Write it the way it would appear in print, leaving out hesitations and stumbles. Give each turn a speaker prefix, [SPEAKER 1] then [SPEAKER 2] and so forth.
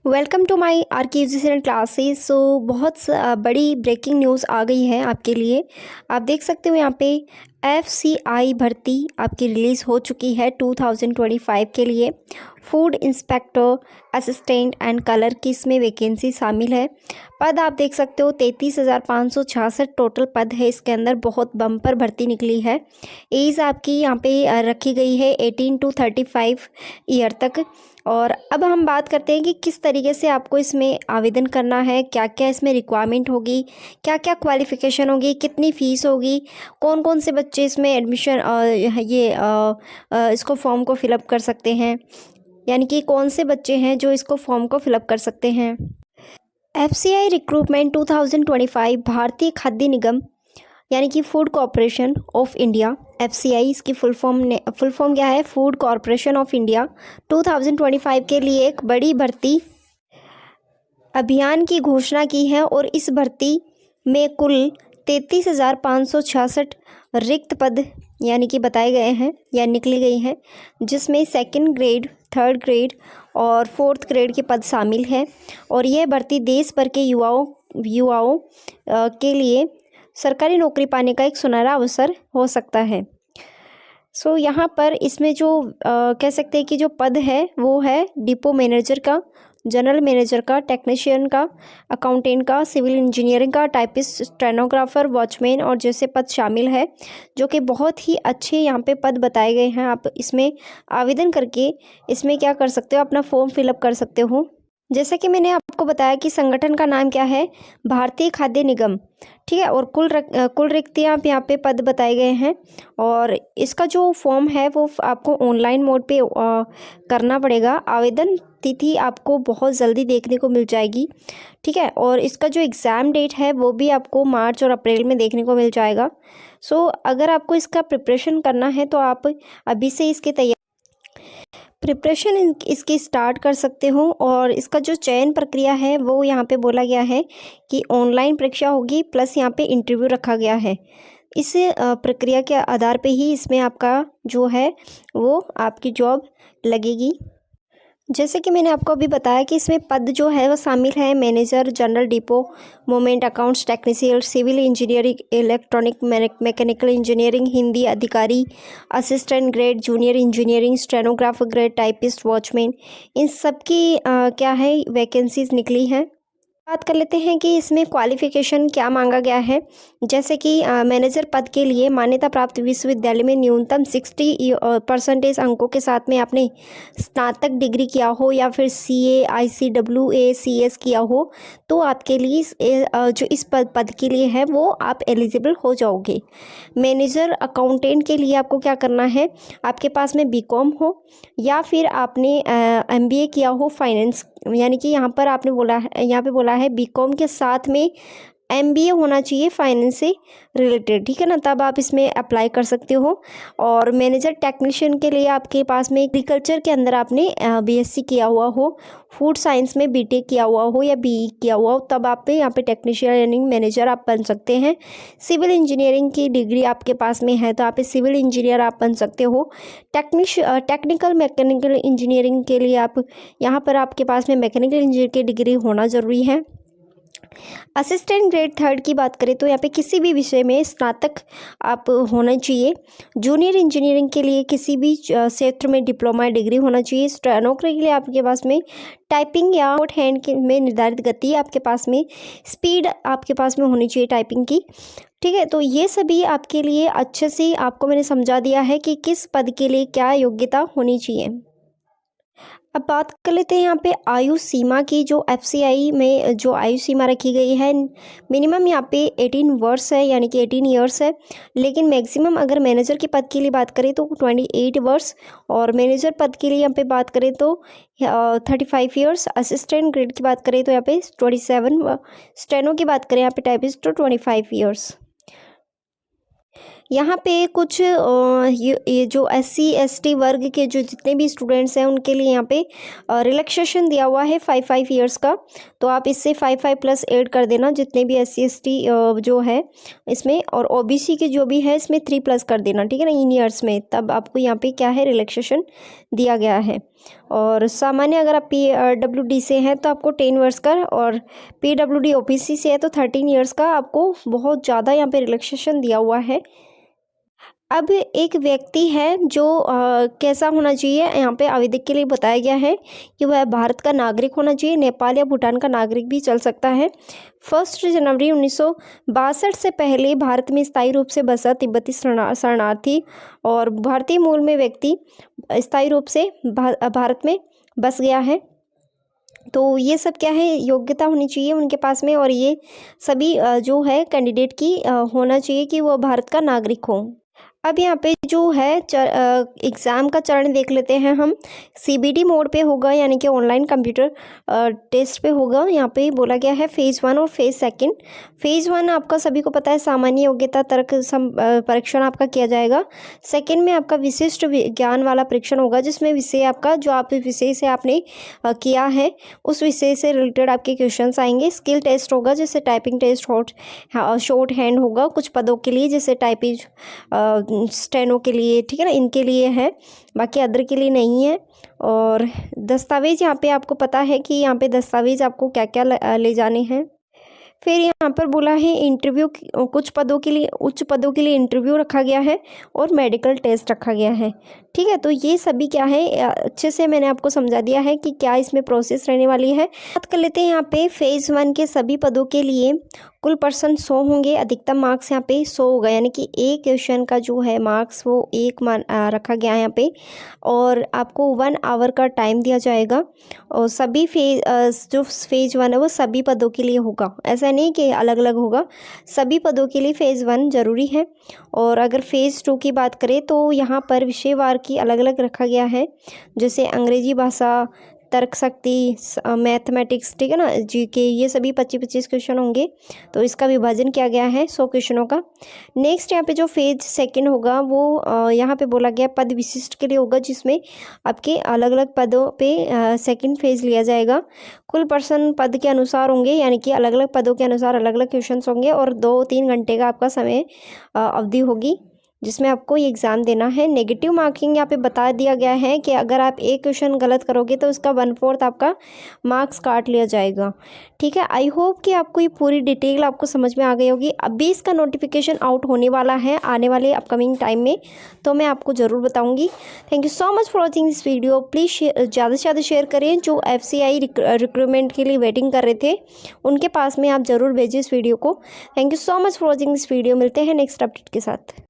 [SPEAKER 1] Welcome to my RKG classes. बहुत बड़ी breaking news आ गई है आपके लिए। आप देख सकते हो यहाँ पे एफसीआई भर्ती आपकी रिलीज़ हो चुकी है 2025 के लिए। Food inspector, assistant and colour की इसमें वैकेंसी शामिल है। पद आप देख सकते हो 33,566 टोटल पद है इसके अंदर। बहुत बम्पर भर्ती निकली है। एज आपकी यहाँ पे रखी गई है 18 to 35 ईयर तक। और अब हम बात करते हैं कि किस तरीके से आपको इसमें आवेदन करना है, क्या क्या इसमें रिक्वायरमेंट होगी, क्या क्या क्वालिफ़िकेशन होगी, कितनी फ़ीस होगी, कौन कौन से बच्चे इसमें एडमिशन इसको फॉर्म को फिलअप कर सकते हैं, यानी कि कौन से बच्चे हैं जो इसको फॉर्म को फिलअप कर सकते हैं। एफसीआई रिक्रूटमेंट 2025 भारतीय खाद्य निगम यानी कि food corporation of India, FCI इसकी फुल फॉर्म क्या है, फूड कॉरपोरेशन ऑफ इंडिया 2025 के लिए एक बड़ी भर्ती अभियान की घोषणा की है। और इस भर्ती में कुल 33,566 रिक्त पद यानी कि बताए गए हैं या निकली गई हैं, जिसमें सेकंड ग्रेड, थर्ड ग्रेड और फोर्थ ग्रेड के पद शामिल हैं। और यह भर्ती देश भर के युवाओं के लिए सरकारी नौकरी पाने का एक सुनहरा अवसर हो सकता है। यहाँ पर इसमें जो कह सकते हैं कि जो पद है वो है डिपो मैनेजर का, जनरल मैनेजर का, टेक्नीशियन का, अकाउंटेंट का, सिविल इंजीनियरिंग का, टाइपिस्ट, स्टेनोग्राफर, वॉचमैन और जैसे पद शामिल है, जो कि बहुत ही अच्छे यहाँ पे पद बताए गए हैं। आप इसमें आवेदन करके इसमें क्या कर सकते हो, अपना फॉर्म फिलअप कर सकते हो। जैसा कि मैंने आपको बताया कि संगठन का नाम क्या है, भारतीय खाद्य निगम, ठीक है। और कुल रिक्तियाँ यहाँ पे पद बताए गए हैं। और इसका जो फॉर्म है वो आपको ऑनलाइन मोड पे करना पड़ेगा। आवेदन तिथि आपको बहुत जल्दी देखने को मिल जाएगी, ठीक है। और इसका जो एग्ज़ाम डेट है वो भी आपको मार्च और अप्रैल में देखने को मिल जाएगा। अगर आपको इसका प्रिपरेशन करना है तो आप अभी से इसकी प्रिपरेशन इसकी स्टार्ट कर सकते हो। और इसका जो चयन प्रक्रिया है वो यहाँ पे बोला गया है कि ऑनलाइन परीक्षा होगी प्लस यहाँ पे इंटरव्यू रखा गया है। इस प्रक्रिया के आधार पे ही इसमें आपका जो है वो आपकी जॉब लगेगी। जैसे कि मैंने आपको अभी बताया कि इसमें पद जो है वो शामिल है manager, general depot, moment accounts, technician, civil engineering, electronic, mechanical engineering, Hindi अधिकारी, assistant grade, junior engineering, stenographer grade, typist, watchman, इन सब की क्या है वैकेंसीज निकली हैं। बात कर लेते हैं कि इसमें क्वालिफ़िकेशन क्या मांगा गया है। जैसे कि मैनेजर पद के लिए मान्यता प्राप्त विश्वविद्यालय में न्यूनतम 60% अंकों के साथ में आपने स्नातक डिग्री किया हो या फिर CA, ICWA, CS किया हो, तो आपके लिए जो इस पद के लिए है वो आप एलिजिबल हो जाओगे। मैनेजर अकाउंटेंट के लिए आपको क्या करना है, आपके पास में BCom हो या फिर आपने MBA किया हो फाइनेंस, यानी कि यहाँ पे बोला है BCom के साथ में MBA होना चाहिए फाइनेंस से रिलेटेड, ठीक है ना, तब आप इसमें अप्लाई कर सकते हो। और मैनेजर टेक्नीशियन के लिए आपके पास में एग्रीकल्चर के अंदर आपने BSc किया हुआ हो, फूड साइंस में BTech किया हुआ हो या BE किया हुआ हो, तब आप यहाँ पे टेक्नीशियन यानी मैनेजर आप बन सकते हैं। सिविल इंजीनियरिंग की डिग्री आपके पास में है तो आप सिविल इंजीनियर आप बन सकते हो। टेक्निकल मैकेनिकल इंजीनियरिंग के लिए आप यहाँ पर आपके पास में मैकेनिकल इंजीनियर की डिग्री होना ज़रूरी है। असिस्टेंट ग्रेड थर्ड की बात करें तो यहाँ पे किसी भी विषय में स्नातक आप होना चाहिए। जूनियर इंजीनियरिंग के लिए किसी भी क्षेत्र में डिप्लोमा डिग्री होना चाहिए। स्टेनोग्राफर के लिए आपके पास में टाइपिंग या शॉर्ट हैंड में निर्धारित गति आपके पास में, स्पीड आपके पास में होनी चाहिए टाइपिंग की, ठीक है। तो ये सभी आपके लिए अच्छे से आपको मैंने समझा दिया है कि किस पद के लिए क्या योग्यता होनी चाहिए। अब बात कर लेते हैं यहाँ पे आयु सीमा की। जो एफसीआई में जो आयु सीमा रखी गई है, मिनिमम यहाँ पे 18 वर्ष है यानी कि 18 ईयर्स है। लेकिन मैक्सिमम अगर मैनेजर के पद के लिए बात करें तो 28 वर्ष, और मैनेजर पद के लिए यहाँ पे बात करें तो 35 ईयर्स। असिस्टेंट ग्रेड की बात करें तो यहाँ पे 27, स्टेनो की बात करें यहाँ पे टाइपिस्ट तो 25 ईयर्स। यहाँ पे कुछ ये जो SC ST वर्ग के जो जितने भी स्टूडेंट्स हैं उनके लिए यहाँ पे रिलैक्सेशन दिया हुआ है 5 ईयर्स का। तो आप इससे 5 प्लस ऐड कर देना जितने भी SC ST जो है इसमें, और OBC के जो भी है इसमें 3 प्लस कर देना, ठीक है ना, इन ईयर्स में, तब आपको यहाँ पे क्या है रिलैक्सेशन दिया गया है। और सामान्य अगर आप PWD से हैं तो आपको 10 वर्ष का, और PWD OBC से है तो 13 ईयर्स का आपको बहुत ज़्यादा यहाँ पे रिलैक्सेशन दिया हुआ है। अब एक व्यक्ति है जो कैसा होना चाहिए, यहाँ पे आवेदक के लिए बताया गया है कि वह भारत का नागरिक होना चाहिए, नेपाल या भूटान का नागरिक भी चल सकता है। 1 जनवरी 1962 से पहले भारत में स्थायी रूप से बसा तिब्बती शरणार्थी और भारतीय मूल में व्यक्ति स्थायी रूप से भारत में बस गया है। तो ये सब क्या है, योग्यता होनी चाहिए उनके पास में, और ये सभी जो है कैंडिडेट की होना चाहिए कि वो भारत का नागरिक हो। अब यहाँ पे जो है एग्ज़ाम का चरण देख लेते हैं हम। CBT मोड पे होगा, यानी कि ऑनलाइन कंप्यूटर टेस्ट पे होगा। यहाँ पे बोला गया है फेज़ 1 और फेज़ 2। फेज़ 1 आपका सभी को पता है, सामान्य योग्यता तर्क परीक्षण आपका किया जाएगा। सेकंड में आपका विशिष्ट ज्ञान वाला परीक्षण होगा, जिसमें विषय आपका जो आप विषय से आपने किया है उस विषय से रिलेटेड आपके क्वेश्चन आएंगे। स्किल टेस्ट होगा, जैसे टाइपिंग टेस्ट, शॉर्ट हैंड होगा कुछ पदों के लिए, जैसे टाइपिंग स्टेनो के लिए, ठीक है ना, इनके लिए है, बाकी अदर के लिए नहीं है। और दस्तावेज़ यहाँ पे आपको पता है कि यहाँ पे दस्तावेज़ आपको क्या क्या ले जाने हैं। फिर यहाँ पर बोला है इंटरव्यू, कुछ पदों के लिए, उच्च पदों के लिए इंटरव्यू रखा गया है और मेडिकल टेस्ट रखा गया है। ठीक है, तो ये सभी क्या है, अच्छे से मैंने आपको समझा दिया है कि क्या इसमें प्रोसेस रहने वाली है। बात कर लेते हैं यहाँ पे फेज़ 1 के सभी पदों के लिए कुल पर्सन 100 होंगे, अधिकतम मार्क्स यहाँ पे 100 होगा, यानी कि एक क्वेश्चन का जो है मार्क्स वो 1 रखा गया है यहाँ पे, और आपको 1 आवर का टाइम दिया जाएगा। और सभी जो फेज़ 1 है वो सभी पदों के लिए होगा, ऐसा नहीं कि अलग अलग होगा, सभी पदों के लिए फेज़ 1 ज़रूरी है। और अगर फेज़ 2 की बात करें तो यहाँ पर विषयवार की अलग अलग रखा गया है, जैसे अंग्रेजी भाषा, तर्क शक्ति, मैथमेटिक्स, ठीक है ना, GK, ये सभी 25-25 क्वेश्चन होंगे। तो इसका विभाजन किया गया है 100 क्वेश्चनों का। नेक्स्ट यहाँ पे जो फेज़ 2 होगा वो यहाँ पे बोला गया पद विशिष्ट के लिए होगा, जिसमें आपके अलग अलग पदों पे सेकंड फेज़ लिया जाएगा। कुल पर्सन पद के अनुसार होंगे, यानी कि अलग अलग पदों के अनुसार अलग अलग क्वेश्चन होंगे, और 2-3 घंटे का आपका समय अवधि होगी जिसमें आपको ये एग्ज़ाम देना है। नेगेटिव मार्किंग यहाँ पे बता दिया गया है कि अगर आप एक क्वेश्चन गलत करोगे तो उसका 1/4 आपका मार्क्स काट लिया जाएगा। ठीक है, आई होप कि आपको ये पूरी डिटेल आपको समझ में आ गई होगी। अभी इसका नोटिफिकेशन आउट होने वाला है आने वाले अपकमिंग टाइम में, तो मैं आपको ज़रूर बताऊँगी। Thank you so much for watching this video. Please ज़्यादा से ज़्यादा शेयर करें। जो FCI रिक्रूटमेंट के लिए वेटिंग कर रहे थे उनके पास में आप ज़रूर भेजिए इस वीडियो को। Thank you so much for watching this video. मिलते हैं नेक्स्ट अपडेट के साथ।